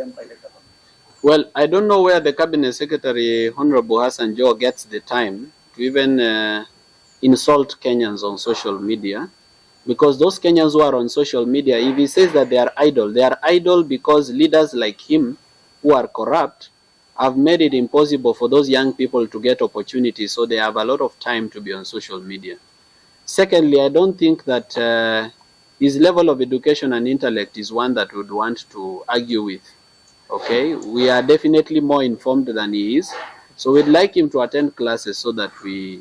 them by the government? Well, I don't know where the Cabinet Secretary, Honorable Hassan Joho, gets the time to even insult Kenyans on social media. Because those Kenyans who are on social media, if he says that they are idle because leaders like him who are corrupt have made it impossible for those young people to get opportunities, so they have a lot of time to be on social media. Secondly, I don't think that his level of education and intellect is one that would want to argue with. Okay, we are definitely more informed than he is, so we'd like him to attend classes so that we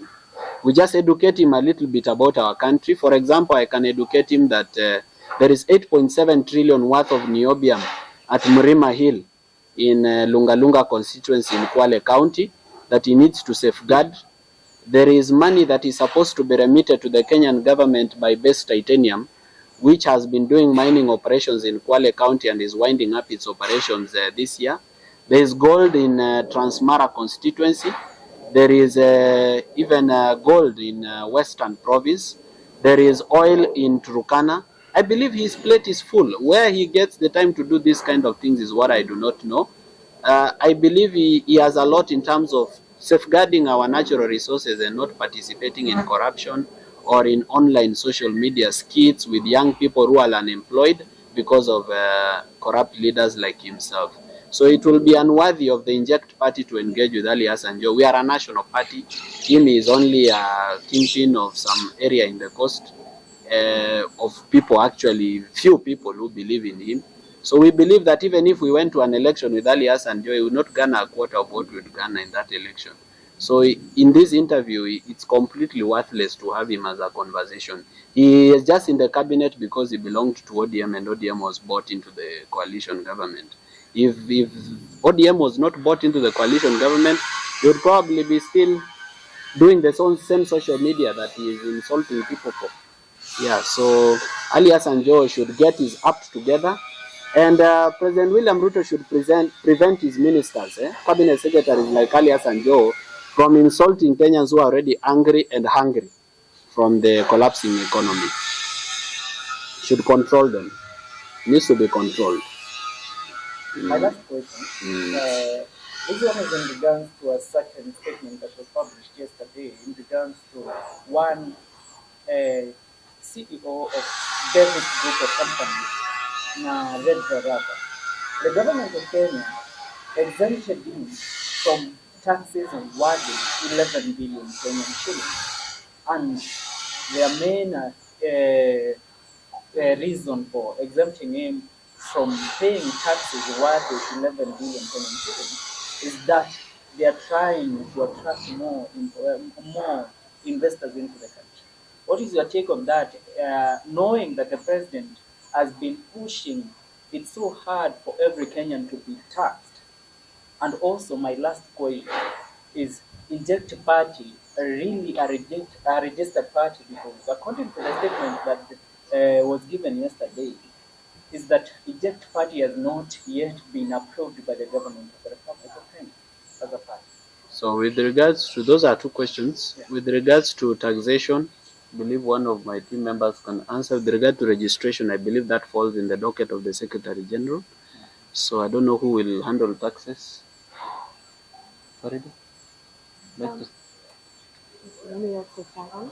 just educate him a little bit about our country. For example, I can educate him that there is 8.7 trillion worth of niobium at Mrima Hill in Lunga Lunga constituency in Kwale County that he needs to safeguard. There is money that is supposed to be remitted to the Kenyan government by Base Titanium, which has been doing mining operations in Kwale County and is winding up its operations this year. There is gold in Transmara constituency. There is even gold in Western Province. There is oil in Turkana. I believe his plate is full. Where he gets the time to do these kind of things is what I do not know. I believe he has a lot in terms of safeguarding our natural resources and not participating in corruption or in online social media skits with young people who are unemployed because of corrupt leaders like himself. So it will be unworthy of the Inject Party to engage with Ali Hassan Joho. We are a national party. Him is only a kingpin of some area in the coast of people, actually few people who believe in him. So we believe that even if we went to an election with Ali Hassan Joho, he would not garner a quarter of what we would garner in that election. So in this interview, it's completely worthless to have him as a conversation. He is just in the cabinet because he belonged to ODM and ODM was bought into the coalition government. If ODM was not bought into the coalition government, he would probably be still doing the same social media that he is insulting people for. Yeah, so Ali Hassan Joho should get his act together, and President William Ruto should prevent his ministers, cabinet secretaries like Ali Hassan Joho, from insulting Kenyans who are already angry and hungry from the collapsing economy. Should control them. Needs to be controlled. My last question. This one is in regards to a certain statement that was published yesterday in regards to one CEO of David Group of companies, Red Morara. The government of Kenya exempted him from taxes worth 11 billion Kenyan shillings, and their main reason for exempting him from paying taxes worth 11 billion Kenyan shillings is that they are trying to attract more investors into the country. What is your take on that, knowing that the president has been pushing it so hard for every Kenyan to be taxed? And also, my last question is, Inject Party really a registered party? Because according to the statement that was given yesterday, is that Inject Party has not yet been approved by the government of the Republic of Kenya as a party. So with regards to, those are two questions. Yeah. With regards to taxation, I believe one of my team members can answer. With regard to registration, I believe that falls in the docket of the Secretary General. So I don't know who will handle taxes. Sorry? Let me also someone.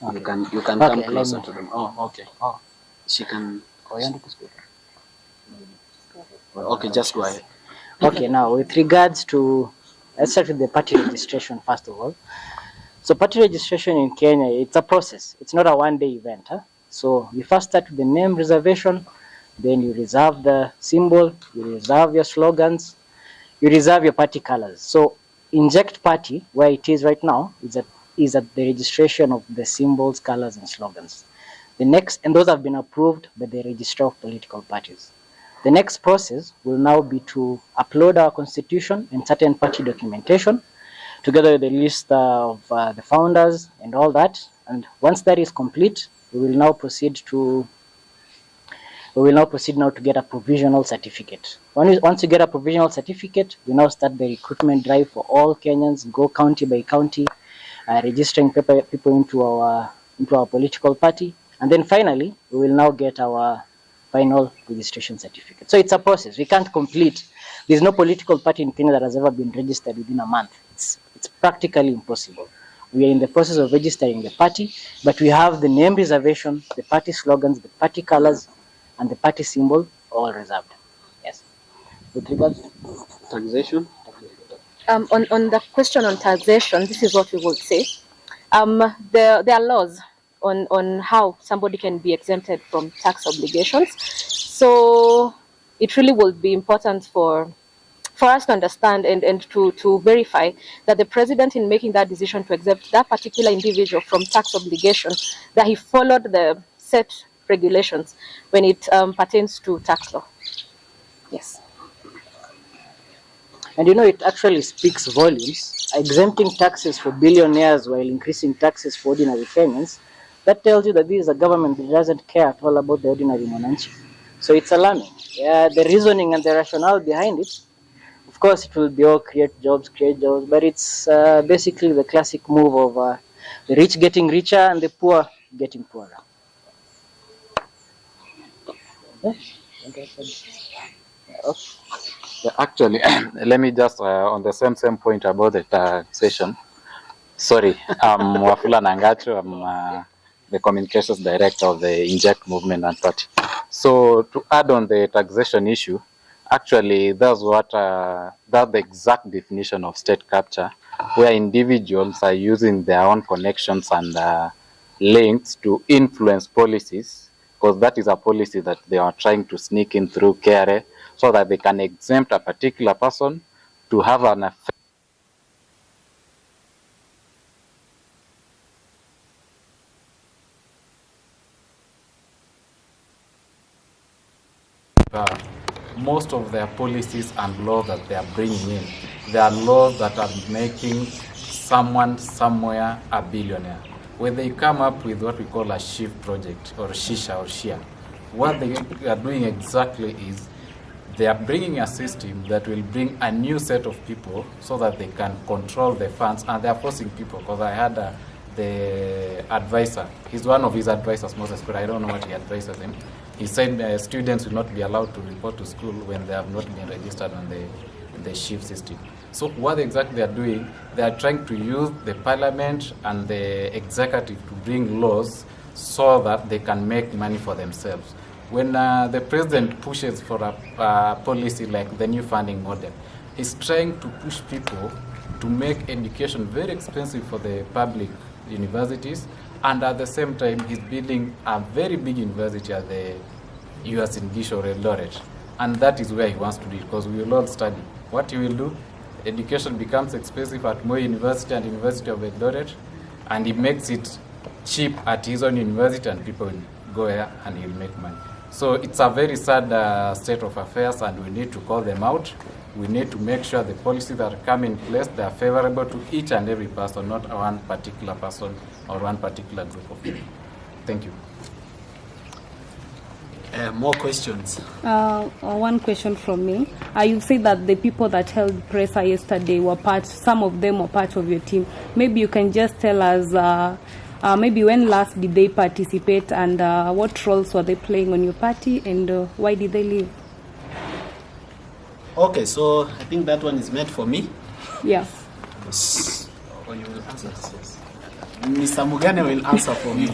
You can come closer to them. Oh, okay. Oh, she can. Okay, just go ahead. Okay, now with regards to, let's start with the party registration first of all. So party registration in Kenya, it's a process. It's not a one-day event. So you first start with the name reservation, then you reserve the symbol, you reserve your slogans, you reserve your party colors. So Inject Party, where it is right now, is at the registration of the symbols, colors, and slogans. The next, and those have been approved by the Registrar of Political Parties. The next process will now be to upload our constitution and certain party documentation, together with the list of the founders and all that. And once that is complete, we will now proceed now to get a provisional certificate. Once you get a provisional certificate, we now start the recruitment drive for all Kenyans, go county by county, registering people into our political party. And then finally, we will now get our final registration certificate. So it's a process. We can't complete. There's no political party in Kenya that has ever been registered within a month. It's practically impossible. We are in the process of registering the party, but we have the name reservation, the party slogans, the party colors, and the party symbol all reserved. Yes. With regards to Taxation? On the question on taxation, this is what we would say. There are laws on how somebody can be exempted from tax obligations. So it really would be important for us to understand and to verify that the president, in making that decision to exempt that particular individual from tax obligation, that he followed the set regulations when it pertains to tax law. Yes. And it actually speaks volumes. Exempting taxes for billionaires while increasing taxes for ordinary Kenyans, that tells you that this is a government that doesn't care at all about the ordinary monanchi. So it's alarming. The reasoning and the rationale behind it, of course, it will be all create jobs, but it's basically the classic move of the rich getting richer and the poor getting poorer. Actually, let me just on the same point about the taxation. Sorry, I'm Wafula Nangacho. I'm the communications director of the Inject Movement and Party. So to add on the taxation issue, actually that's the exact definition of state capture, where individuals are using their own connections and links to influence policies, because that is a policy that they are trying to sneak in through KRA, so that they can exempt a particular person to have an effect most of their policies and laws that they are bringing in. They are laws that are making someone somewhere a billionaire. When they come up with what we call a shift project or shisha or shia, what they are doing exactly is they are bringing a system that will bring a new set of people so that they can control the funds, and they are forcing people. Because I had the advisor, he's one of his advisors, Moses, but I don't know what he advises him. He said students will not be allowed to report to school when they have not been registered on the shift system. So what exactly they are doing, they are trying to use the parliament and the executive to bring laws so that they can make money for themselves. When the president pushes for a policy like the new funding model, he's trying to push people to make education very expensive for the public universities, and at the same time he's building a very big university at the US in Gisho or Eldoret, and that is where he wants to do it, because we will all study. What he will do, education becomes expensive at Moi University and University of Eldoret, and he makes it cheap at his own university, and people will go there and he'll make money. So it's a very sad state of affairs, and we need to call them out. We need to make sure the policies that come in place, they are favorable to each and every person, not one particular person or one particular group of people. Thank you. More questions? One question from me. You said that the people that held presser yesterday some of them were part of your team. Maybe you can just tell us maybe when last did they participate, and what roles were they playing on your party, and why did they leave? Okay, so I think that one is meant for me. Yeah. Or you will answer? Mr. Mugane will answer for me.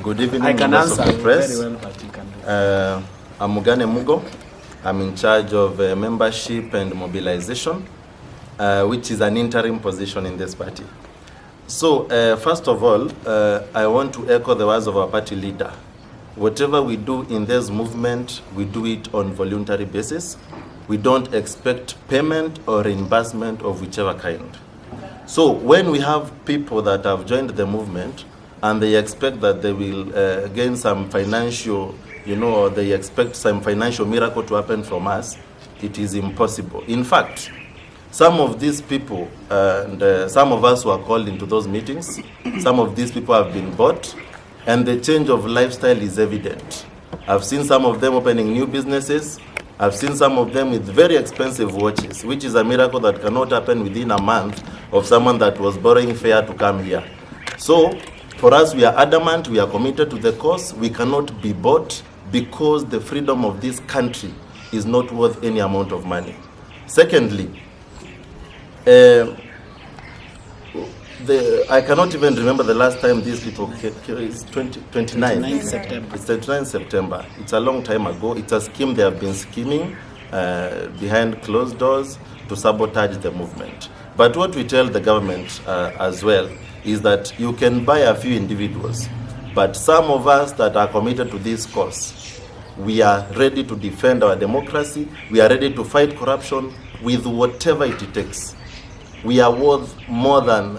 Good evening, I can members answer of the press. very well, but you can do. I'm Mugane Mugo. I'm in charge of membership and mobilization, which is an interim position in this party. So, first of all, I want to echo the words of our party leader. Whatever we do in this movement, we do it on voluntary basis. We don't expect payment or reimbursement of whichever kind. So when we have people that have joined the movement and they expect that they will gain some financial, or they expect some financial miracle to happen from us, it is impossible. In fact, some of these people and some of us who are called into those meetings, some of these people have been bought, and the change of lifestyle is evident. I've seen some of them opening new businesses. I've seen some of them with very expensive watches, which is a miracle that cannot happen within a month of someone that was borrowing fare to come here. So For us, we are adamant, we are committed to the cause. We cannot be bought because the freedom of this country is not worth any amount of money. Secondly, I cannot even remember the last time these people came. It's 29 September. It's 29 September. It's a long time ago. It's a scheme they have been scheming behind closed doors to sabotage the movement. But what we tell the government as well is that you can buy a few individuals, but some of us that are committed to this cause, we are ready to defend our democracy. We are ready to fight corruption with whatever it takes. We are worth more than,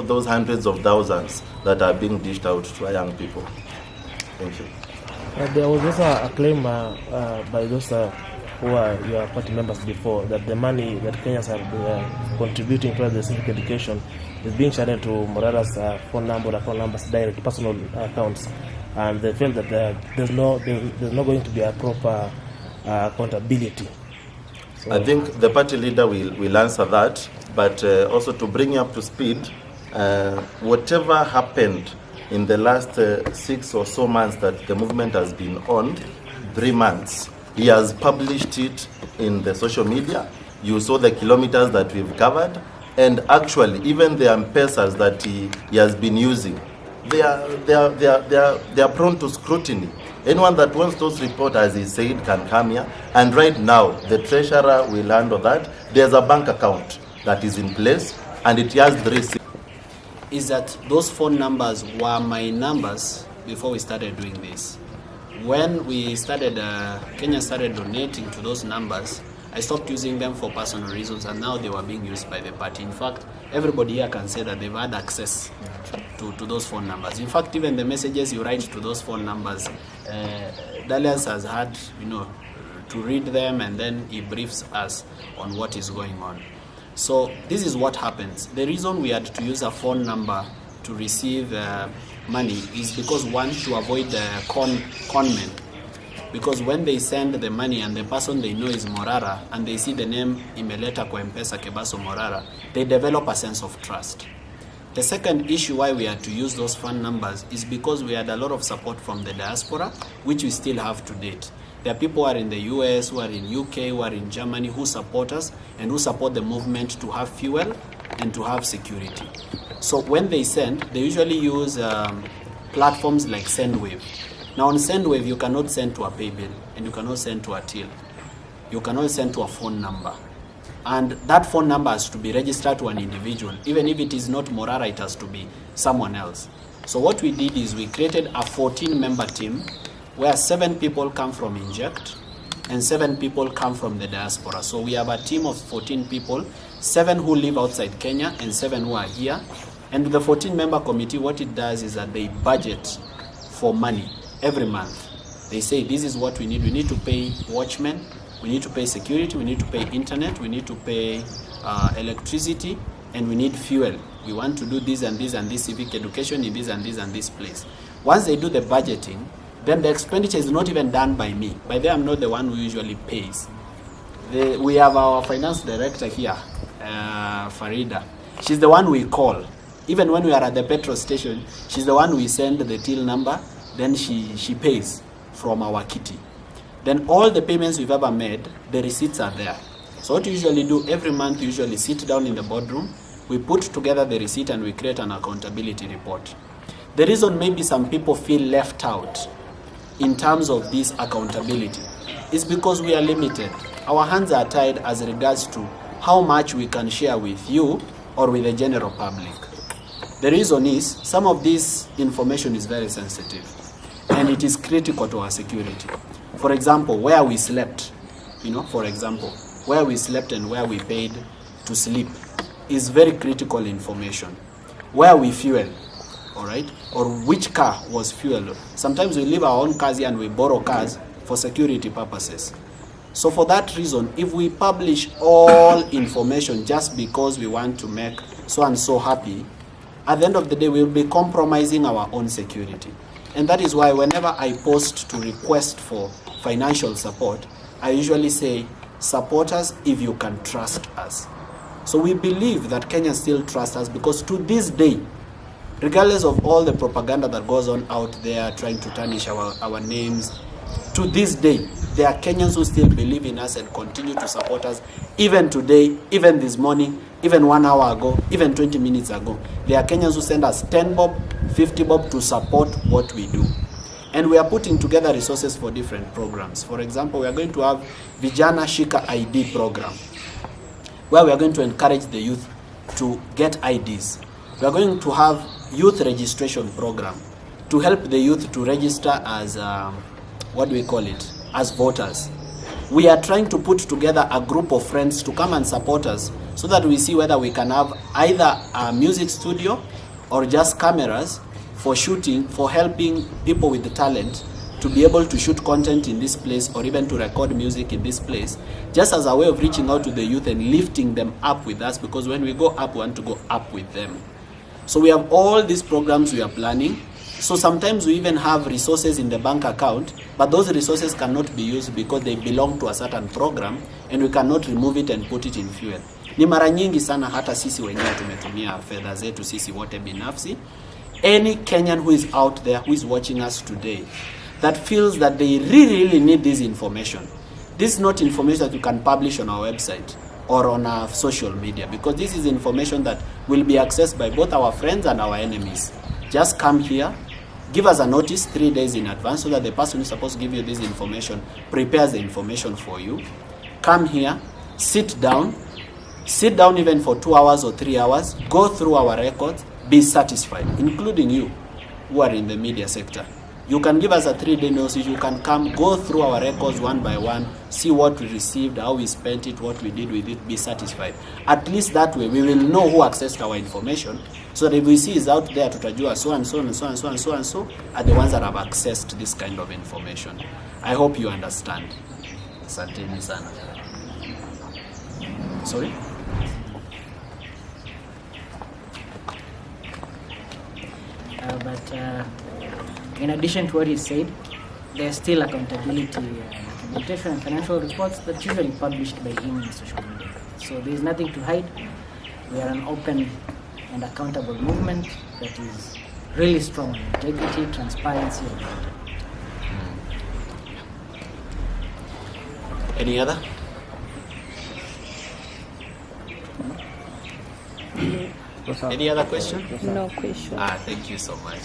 those hundreds of thousands that are being dished out to our young people. Thank you. There was also a claim by those who are your party members before that the money that Kenyans are contributing towards the civic education is being channeled to Morara's phone numbers, direct personal accounts, and they feel that there's not going to be a proper accountability. So I think the party leader will answer that, but also to bring you up to speed, whatever happened in the last 6 or so months that the movement has been on, 3 months, he has published it in the social media. You saw the kilometers that we've covered, and actually even the M-Pesas that he has been using, they are prone to scrutiny. Anyone that wants those reports, as he said, can come here. And right now, the treasurer will handle that. There's a bank account that is in place, and it has the receipt. Is that those phone numbers were my numbers before we started doing this. When we started, Kenya started donating to those numbers, I stopped using them for personal reasons, and now they were being used by the party. In fact, everybody here can say that they've had access to those phone numbers. In fact, even the messages you write to those phone numbers, Dalias has had, to read them, and then he briefs us on what is going on. So this is what happens. The reason we had to use a phone number to receive money is because, one, to avoid the con men. Because when they send the money and the person they know is Morara, and they see the name imeleta kwa M-Pesa Kebaso Morara, they develop a sense of trust. The second issue why we had to use those phone numbers is because we had a lot of support from the diaspora, which we still have to date. There are people who are in the US, who are in UK, who are in Germany, who support us and who support the movement to have fuel and to have security. So when they send, they usually use platforms like SendWave. Now on SendWave, you cannot send to a pay bill, and you cannot send to a till. You cannot send to a phone number. And that phone number has to be registered to an individual. Even if it is not Morara, it has to be someone else. So what we did is we created a 14-member team where 7 people come from Inject and 7 people come from the diaspora. So we have a team of 14 people, 7 who live outside Kenya and 7 who are here. And the 14-member committee, what it does is that they budget for money every month. They say, this is what we need. We need to pay watchmen, we need to pay security, we need to pay internet, we need to pay electricity, and we need fuel. We want to do this and this and this civic education in this and this and this place. Once they do the budgeting, then the expenditure is not even done by me. By then, I'm not the one who usually pays. We have our finance director here, Farida. She's the one we call. Even when we are at the petrol station, she's the one we send the till number, then she pays from our kitty. Then all the payments we've ever made, the receipts are there. So what we usually do, every month we usually sit down in the boardroom, we put together the receipt and we create an accountability report. The reason maybe some people feel left out in terms of this accountability is because we are limited. Our hands are tied as regards to how much we can share with you or with the general public. The reason is some of this information is very sensitive and it is critical to our security. For example, where we slept, where we slept and where we paid to sleep is very critical information. Where we fuel, all right, or which car was fueled. Sometimes we leave our own cars here and we borrow cars for security purposes. So for that reason, if we publish all information just because we want to make so and so happy, at the end of the day, we'll be compromising our own security. And that is why whenever I post to request for financial support, I usually say, support us if you can trust us. So we believe that Kenyans still trust us because to this day, regardless of all the propaganda that goes on out there trying to tarnish our names, to this day, there are Kenyans who still believe in us and continue to support us, even today, even this morning, even 1 hour ago, even 20 minutes ago. There are Kenyans who send us 10 bob, 50 bob to support what we do. And we are putting together resources for different programs. For example, we are going to have Vijana Shika ID program, where we are going to encourage the youth to get IDs. We are going to have youth registration program to help the youth to register as, as voters. We are trying to put together a group of friends to come and support us so that we see whether we can have either a music studio or just cameras for shooting, for helping people with the talent to be able to shoot content in this place or even to record music in this place, just as a way of reaching out to the youth and lifting them up with us, because when we go up, we want to go up with them. So we have all these programs we are planning. So sometimes we even have resources in the bank account, but those resources cannot be used because they belong to a certain program and we cannot remove it and put it in fuel. Ni mara nyingi sana hata sisi wenyewe tumetumia fedha zetu sisi wote binafsi. Any Kenyan who is out there, who is watching us today, that feels that they really need this information. This is not information that you can publish on our website or on our social media, because this is information that will be accessed by both our friends and our enemies. Just come here, give us a notice 3 days in advance so that the person who's supposed to give you this information prepares the information for you. Come here, sit down even for 2 hours or 3 hours, go through our records, be satisfied, including you who are in the media sector. You can give us a 3-day notice, you can come, go through our records one by one, see what we received, how we spent it, what we did with it, be satisfied. At least that way, we will know who accessed our information, so that if we see is out there, tutajua so and so and so and so and so and so are the ones that have accessed this kind of information. I hope you understand. Asanteni sana. Sorry? In addition to what he said, there's still accountability documentation and financial reports that's usually published by him in social media. So there's nothing to hide. We are an open and accountable movement that is really strong on integrity, transparency, and accountability. Any other? Any other question? No question. Thank you so much.